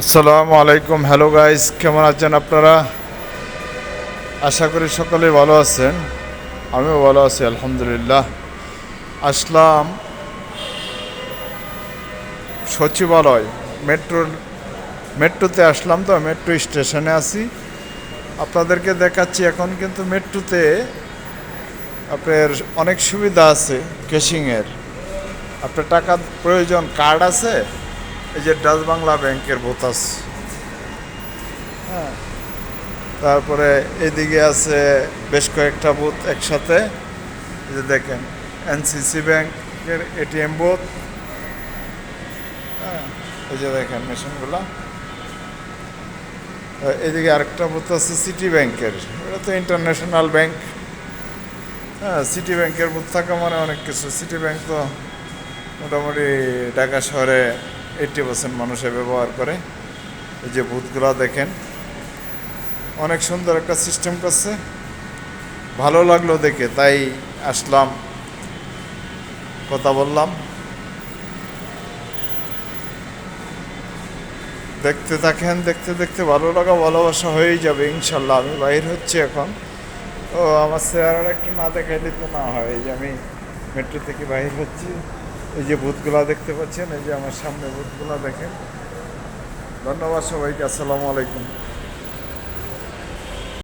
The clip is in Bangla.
আসসালামু আলাইকুম। হ্যালো গাইস, কেমন আছেন আপনারা? আশা করি সকলেই ভালো আছেন। আমিও ভালো আছি আলহামদুলিল্লাহ। আসলাম সচিবালয়, মেট্রোতে আসলাম, তো মেট্রো স্টেশনে আছি। আপনাদেরকে দেখাচ্ছি। এখন কিন্তু মেট্রোতে আপনার অনেক সুবিধা আছে ক্যাশিংয়ের। আপনার টাকার প্রয়োজন, কার্ড আছে, এই যে ডাচ বাংলা ব্যাংকের বোতাস। হ্যাঁ, তারপরে এদিকে আছে বেশ কয়েকটা বুথ একসাথে। এই যে দেখেন, এনসিসি ব্যাংকের এটিএম বুথ। হ্যাঁ, এই যে দেখেন মেশিনগুলো। এদিকে আরেকটা বুথ আছে সিটি ব্যাংকের। এটা তো ইন্টারন্যাশনাল ব্যাংক। হ্যাঁ, সিটি ব্যাংকের বুথ থাকা মানে অনেক কিছু। সিটি ব্যাংক তো মোটামুটি ঢাকা শহরে 80% মানুষে ব্যবহার করে। এই যে বুথগুলো দেখেন, অনেক সুন্দর একটা সিস্টেম করছে। ভালো লাগলো দেখে, তাই আসলাম, কথা বললাম। দেখতে থাকেন, দেখতে দেখতে ভালো লাগা ভালোবাসা হয়েই যাবে ইনশাল্লাহ। আমি বাইর হচ্ছি এখন। ও, আমার চেহারাটা একটু না দেখাইলে তো না হয়। এই যে আমি মেট্রো থেকে বাইর হচ্ছি। এই যে বুথগুলা দেখতে পাচ্ছেন, এই যে আমার সামনে বুথগুলা দেখেন। ধন্যবাদ সবাইকে। আসসালামু আলাইকুম।